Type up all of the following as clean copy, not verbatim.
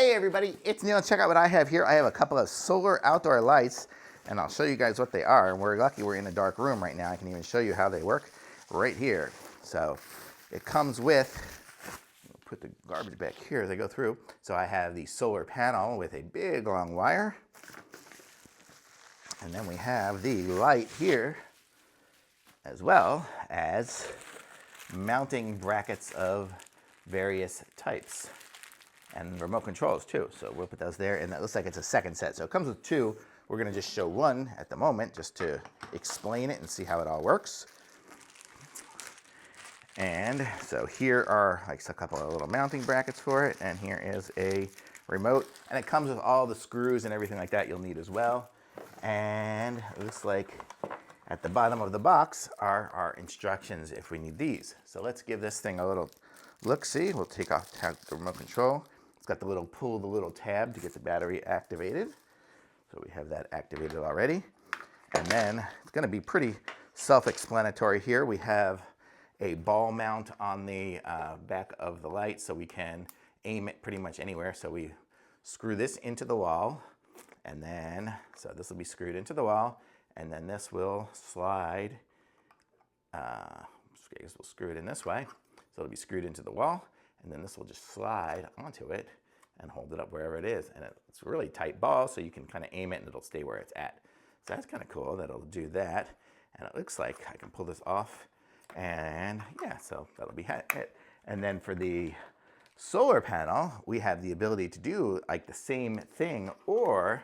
Hey everybody, it's Neil. Check out what I have here. I have a couple of solar outdoor lights, and I'll show you guys what they are. And we're lucky we're in a dark room right now. I can even show you how they work right here. So it comes with, put the garbage back here as I go through. So I have the solar panel with a big long wire. And then we have the light here, as well as mounting brackets of various types. And remote controls too. So we'll put those there, and that looks like it's a second set. So it comes with two. We're gonna just show one at the moment just to explain it and see how it all works. And so here are like a couple of little mounting brackets for it, and here is a remote. And it comes with all the screws and everything like that you'll need as well. And it looks like at the bottom of the box are our instructions if we need these. So let's give this thing a little look-see. We'll take off the remote control. It's got the little pull the little tab to get the battery activated. So we have that activated already. And then it's going to be pretty self-explanatory here. We have a ball mount on the back of the light so we can aim it pretty much anywhere. So we screw this into the wall, and then, so this will be screwed into the wall, and then this will slide. I guess we'll screw it in this way. So it'll be screwed into the wall, and then this will just slide onto it and hold it up wherever it is. And it's a really tight ball, so you can kind of aim it and it'll stay where it's at. So that's kind of cool that it'll do that. And it looks like I can pull this off, and yeah, so that'll be it. And then for the solar panel, we have the ability to do like the same thing, or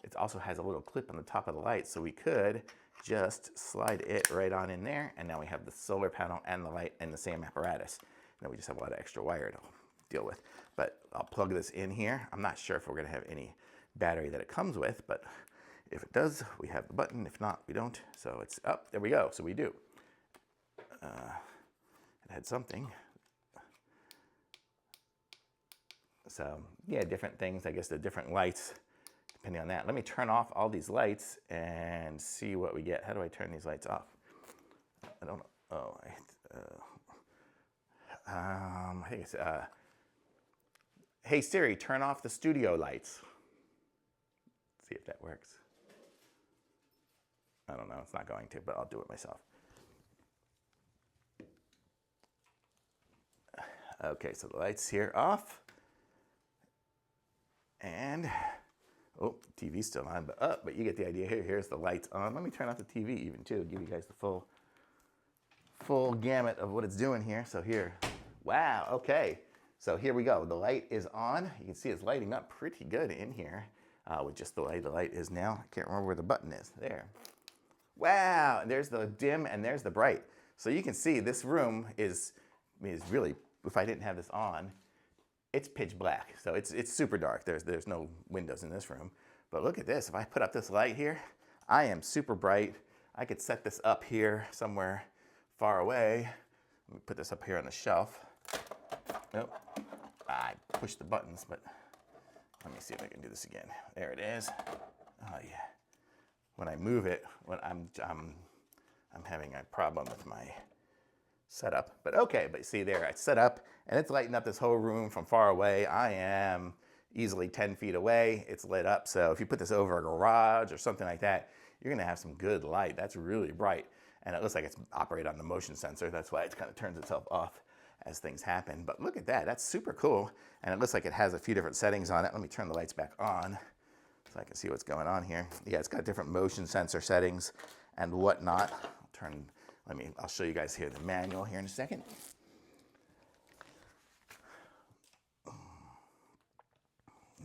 it also has a little clip on the top of the light, so we could just slide it right on in there, and now we have the solar panel and the light in the same apparatus. Now we just have a lot of extra wire to deal with. But I'll plug this in here. I'm not sure if we're gonna have any battery that it comes with, but if it does, we have the button. If not, we don't. So it's up, there we go, so we do. It had something. So yeah, different things, I guess the different lights, depending on that. Let me turn off all these lights and see what we get. How do I turn these lights off? I don't know. Oh, I think it's, hey Siri, turn off the studio lights. See if that works. I don't know, it's not going to, but I'll do it myself. Okay, so the lights here off. And oh, TV's still on, but up. But you get the idea here. Here's the lights on. Let me turn off the TV even too, give you guys the full gamut of what it's doing here. So here, wow, okay. So here we go. The light is on. You can see it's lighting up pretty good in here with just the way the light is now. I can't remember where the button is. There. Wow, and there's the dim and there's the bright. So you can see this room is really, if I didn't have this on, it's pitch black. So it's super dark. There's no windows in this room. But look at this. If I put up this light here, I am super bright. I could set this up here somewhere far away. Let me put this up here on the shelf. Nope. I pushed the buttons, but let me see if I can do this again. There it is. Oh yeah. When I move it, when I'm having a problem with my setup, but okay, but see there, I set up and it's lighting up this whole room from far away. I am easily 10 feet away. It's lit up. So if you put this over a garage or something like that, you're gonna have some good light. That's really bright. And it looks like it's operated on the motion sensor. That's why it kind of turns itself off as things happen. But look at that, that's super cool. And it looks like it has a few different settings on it. Let me turn the lights back on so I can see what's going on here. Yeah, it's got different motion sensor settings and whatnot. I'll show you guys here the manual here in a second.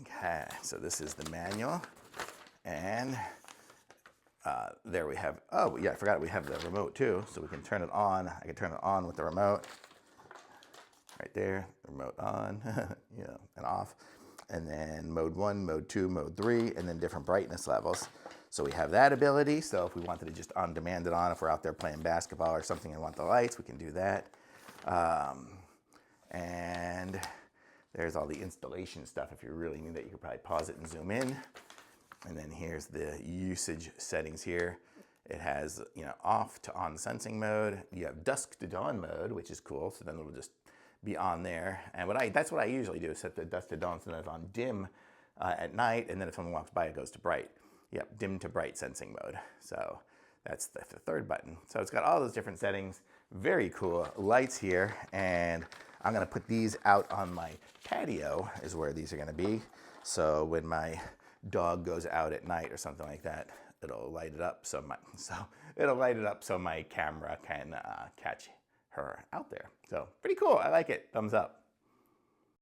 Okay, so this is the manual, and there we have, oh yeah, I forgot we have the remote too, so we can turn it on. I can turn it on with the remote. Right there, remote on, yeah, and off. And then mode 1, mode 2, mode 3, and then different brightness levels. So we have that ability. So if we wanted to just on demand it on, if we're out there playing basketball or something and want the lights, we can do that. And there's all the installation stuff. If you really need that, you could probably pause it and zoom in. And then here's the usage settings here. It has, off to on sensing mode. You have dusk to dawn mode, which is cool. So then it'll just be on there. And that's what I usually do, set the dusk to dawn so that it's on dim at night, and then if someone walks by, it goes to bright. Yep, dim to bright sensing mode. So that's the third button. So it's got all those different settings. Very cool lights here, and I'm gonna put these out on my patio is where these are gonna be. So when my dog goes out at night or something like that, it'll light it up so my camera can catch her out there. So pretty cool, I like it, thumbs up.